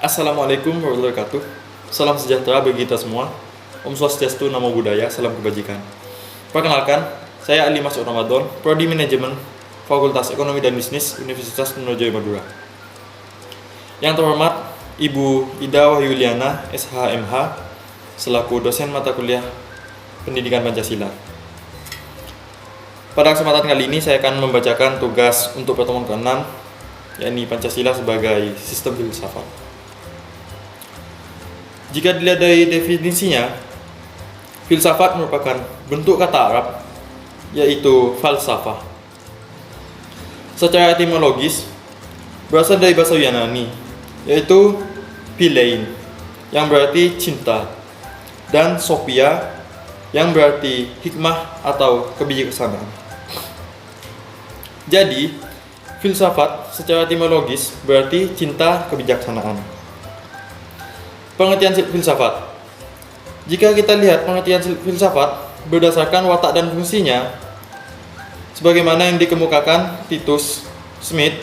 Assalamualaikum warahmatullahi wabarakatuh. Salam sejahtera bagi kita semua. Om Swastiastu, Namo Buddhaya, salam kebajikan. Perkenalkan, saya Ali Masud Ramadan, Prodi Manajemen Fakultas Ekonomi dan Bisnis Universitas Trunojoyo Madura. Yang terhormat Ibu Ida Wahyuliana, SHMH, selaku dosen mata kuliah Pendidikan Pancasila. Pada kesempatan kali ini saya akan membacakan tugas untuk pertemuan ke-6, yakni Pancasila sebagai sistem filsafat. Jika dilihat dari definisinya, filsafat merupakan bentuk kata Arab, yaitu falsafah. Secara etimologis, berasal dari bahasa Yunani, yaitu philein, yang berarti cinta, dan sophia, yang berarti hikmah atau kebijaksanaan. Jadi, filsafat secara etimologis berarti cinta kebijaksanaan. Pengertian filsafat. Jika kita lihat pengertian filsafat berdasarkan watak dan fungsinya, sebagaimana yang dikemukakan Titus, Smith,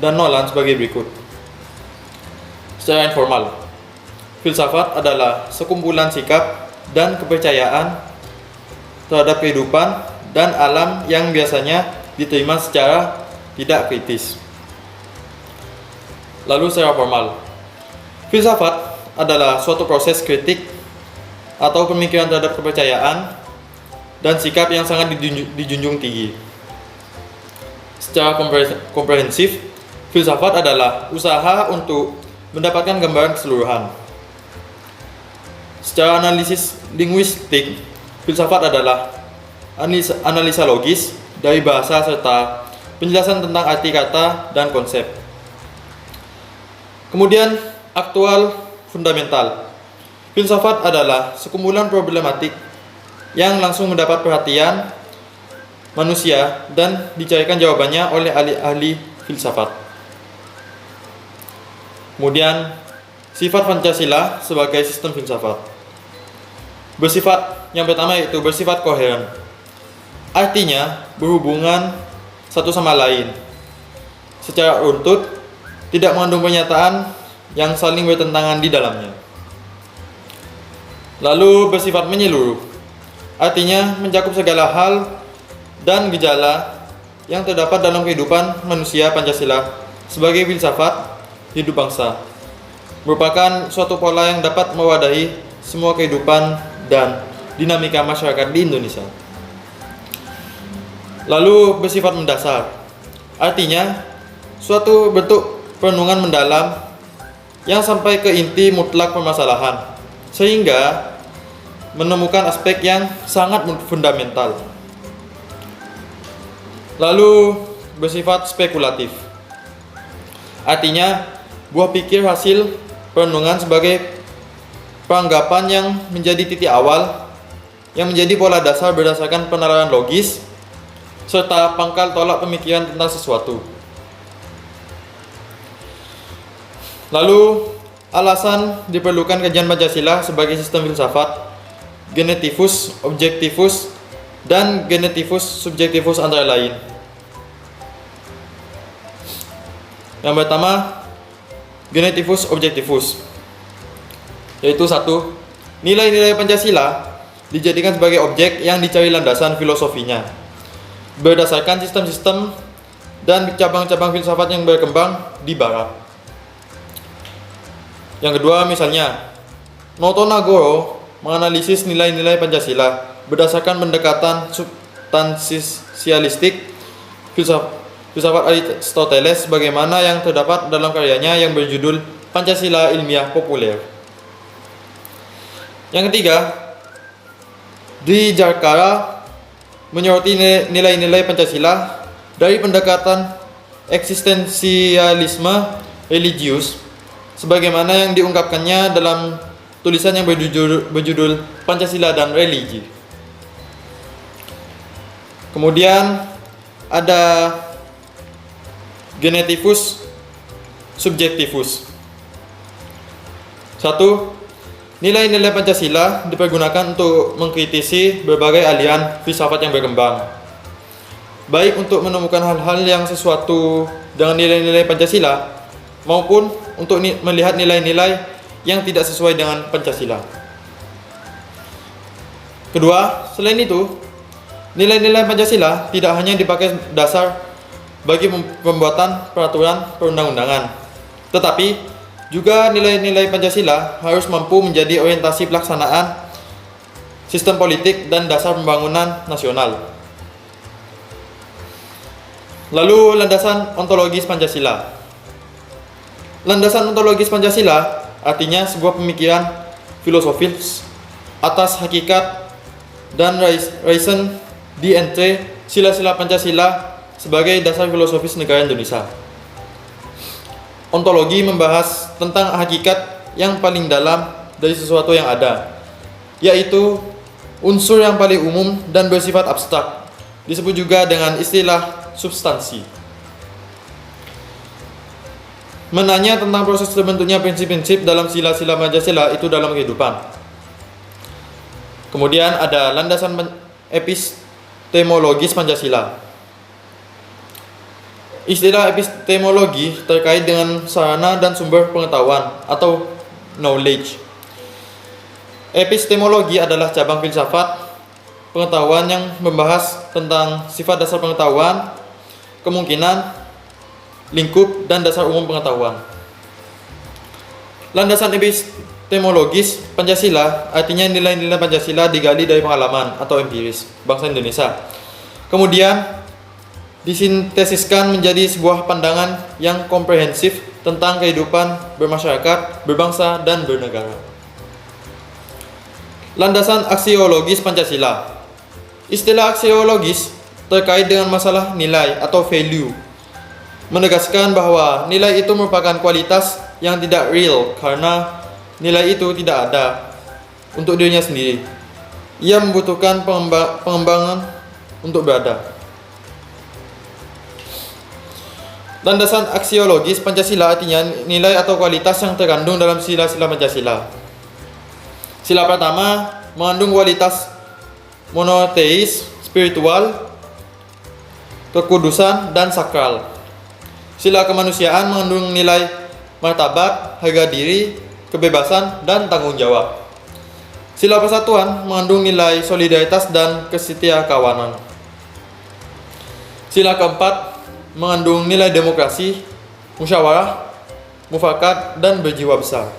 dan Nolan sebagai berikut. Secara informal, filsafat adalah sekumpulan sikap dan kepercayaan terhadap kehidupan dan alam yang biasanya diterima secara tidak kritis. Lalu secara formal, filsafat adalah suatu proses kritik atau pemikiran terhadap kepercayaan dan sikap yang sangat dijunjung tinggi. Secara komprehensif, filsafat adalah usaha untuk mendapatkan gambaran keseluruhan. Secara analisis linguistik, filsafat adalah analisa logis dari bahasa serta penjelasan tentang arti kata dan konsep. Kemudian, aktual fundamental. Filsafat adalah sekumpulan problematik yang langsung mendapat perhatian manusia dan dicarikan jawabannya oleh ahli-ahli filsafat. Kemudian, sifat Pancasila sebagai sistem filsafat. Yang pertama yaitu bersifat koheren. Artinya, berhubungan satu sama lain. Secara runtut, tidak mengandung pernyataan yang saling bertentangan di dalamnya. Lalu bersifat menyeluruh, artinya mencakup segala hal dan gejala yang terdapat dalam kehidupan manusia. Pancasila sebagai filsafat hidup bangsa merupakan suatu pola yang dapat mewadahi semua kehidupan dan dinamika masyarakat di Indonesia. Lalu bersifat mendasar, artinya suatu bentuk perenungan mendalam yang sampai ke inti mutlak permasalahan, sehingga menemukan aspek yang sangat fundamental. Lalu bersifat spekulatif, artinya buah pikir hasil perenungan sebagai peranggapan yang menjadi titik awal, yang menjadi pola dasar berdasarkan penalaran logis, serta pangkal tolak pemikiran tentang sesuatu. Lalu, alasan diperlukan kajian Pancasila sebagai sistem filsafat, genetivus, objektivus, dan genetivus subjektivus antara lain. Yang pertama, genetivus objektivus, yaitu 1. Nilai-nilai Pancasila dijadikan sebagai objek yang dicari landasan filosofinya, berdasarkan sistem-sistem dan cabang-cabang filsafat yang berkembang di Barat. Yang kedua, misalnya, Noto Nagoro menganalisis nilai-nilai Pancasila berdasarkan pendekatan substansialistik filsafat Aristoteles, sebagaimana yang terdapat dalam karyanya yang berjudul Pancasila Ilmiah Populer. Yang ketiga, Dwi Jarkara menyoroti nilai-nilai Pancasila dari pendekatan eksistensialisme religius, sebagaimana yang diungkapkannya dalam tulisan yang berjudul Pancasila dan Religi. Kemudian ada genetivus subjektivus. 1. Nilai-nilai Pancasila dipergunakan untuk mengkritisi berbagai aliran filsafat yang berkembang, baik untuk menemukan hal-hal yang sesuatu dengan nilai-nilai Pancasila maupun untuk melihat nilai-nilai yang tidak sesuai dengan Pancasila. Kedua, selain itu, nilai-nilai Pancasila tidak hanya dipakai dasar bagi pembuatan peraturan perundang-undangan, tetapi juga nilai-nilai Pancasila harus mampu menjadi orientasi pelaksanaan sistem politik dan dasar pembangunan nasional. Lalu landasan ontologis Pancasila. Landasan ontologis Pancasila artinya sebuah pemikiran filosofis atas hakikat dan raison d'être sila-sila Pancasila sebagai dasar filosofis negara Indonesia. Ontologi membahas tentang hakikat yang paling dalam dari sesuatu yang ada, yaitu unsur yang paling umum dan bersifat abstrak, disebut juga dengan istilah substansi. Menanya tentang proses terbentuknya prinsip-prinsip dalam sila-sila Pancasila itu dalam kehidupan. Kemudian ada landasan epistemologis Pancasila. Istilah epistemologi terkait dengan sarana dan sumber pengetahuan atau knowledge. Epistemologi adalah cabang filsafat pengetahuan yang membahas tentang sifat dasar pengetahuan, kemungkinan, lingkup, dan dasar umum pengetahuan. Landasan epistemologis Pancasila artinya nilai-nilai Pancasila digali dari pengalaman atau empiris bangsa Indonesia, kemudian disintesiskan menjadi sebuah pandangan yang komprehensif tentang kehidupan bermasyarakat, berbangsa, dan bernegara. Landasan aksiologis Pancasila. Istilah aksiologis terkait dengan masalah nilai atau value, menegaskan bahwa nilai itu merupakan kualitas yang tidak real karena nilai itu tidak ada untuk dirinya sendiri. Ia membutuhkan pengembangan untuk berada. Landasan aksiologis Pancasila artinya nilai atau kualitas yang terkandung dalam sila-sila Pancasila. Sila pertama mengandung kualitas monoteis, spiritual, kekudusan, dan sakral. Sila kemanusiaan mengandung nilai martabat, harga diri, kebebasan, dan tanggung jawab. Sila persatuan mengandung nilai solidaritas dan kesetiakawanan. Sila keempat mengandung nilai demokrasi, musyawarah, mufakat, dan berjiwa besar.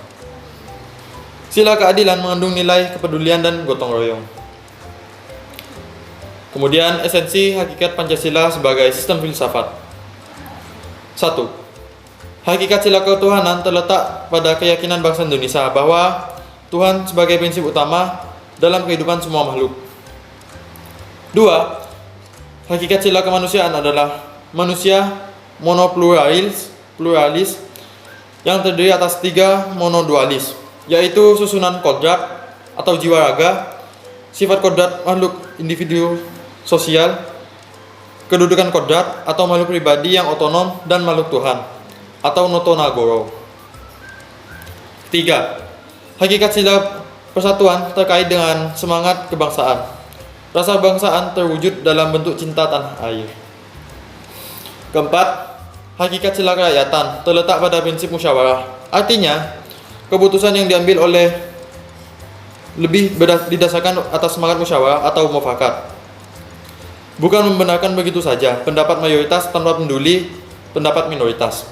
Sila keadilan mengandung nilai kepedulian dan gotong royong. Kemudian esensi hakikat Pancasila sebagai sistem filsafat. 1. Hakikat sila ketuhanan terletak pada keyakinan bangsa Indonesia bahwa Tuhan sebagai prinsip utama dalam kehidupan semua makhluk. 2. Hakikat sila kemanusiaan adalah manusia monopluralis yang terdiri atas 3 monodualis, yaitu susunan kodrat atau jiwa raga, sifat kodrat makhluk individu sosial, kedudukan kodrat atau makhluk pribadi yang otonom, dan makhluk Tuhan atau notonagoro. 3. Hakikat sila persatuan terkait dengan semangat kebangsaan. Rasa kebangsaan terwujud dalam bentuk cinta tanah air. Keempat, hakikat sila kerakyatan terletak pada prinsip musyawarah. Artinya, keputusan yang diambil oleh lebih didasarkan atas semangat musyawarah atau mufakat. Bukan membenarkan begitu saja pendapat mayoritas tanpa peduli pendapat minoritas.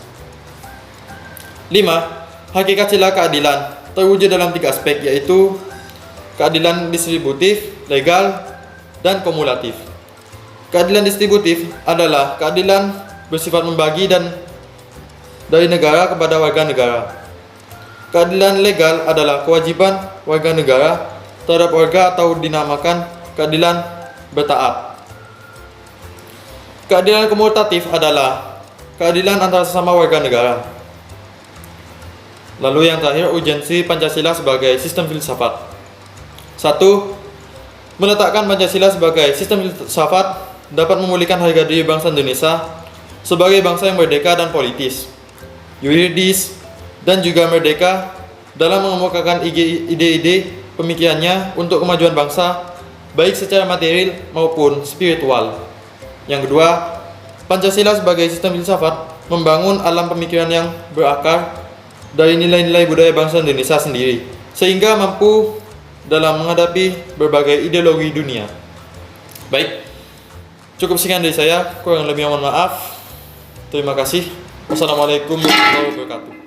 5. Hakikat sila keadilan terwujud dalam 3 aspek, yaitu keadilan distributif, legal, dan kumulatif. Keadilan distributif adalah keadilan bersifat membagi dan dari negara kepada warga negara. Keadilan legal adalah kewajiban warga negara terhadap warga atau dinamakan keadilan bertaat. Keadilan kumulatif adalah keadilan antara sesama warga negara. Lalu yang terakhir, urgensi Pancasila sebagai sistem filsafat. 1. Meletakkan Pancasila sebagai sistem filsafat dapat memulihkan harga diri bangsa Indonesia sebagai bangsa yang merdeka dan politis, yuridis, dan juga merdeka dalam mengemukakan ide-ide pemikirannya untuk kemajuan bangsa, baik secara material maupun spiritual. Yang kedua, Pancasila sebagai sistem filsafat membangun alam pemikiran yang berakar dari nilai-nilai budaya bangsa Indonesia sendiri, sehingga mampu dalam menghadapi berbagai ideologi dunia. Baik, cukup sekian dari saya, kurang lebih mohon maaf. Terima kasih. Wassalamualaikum warahmatullahi wabarakatuh.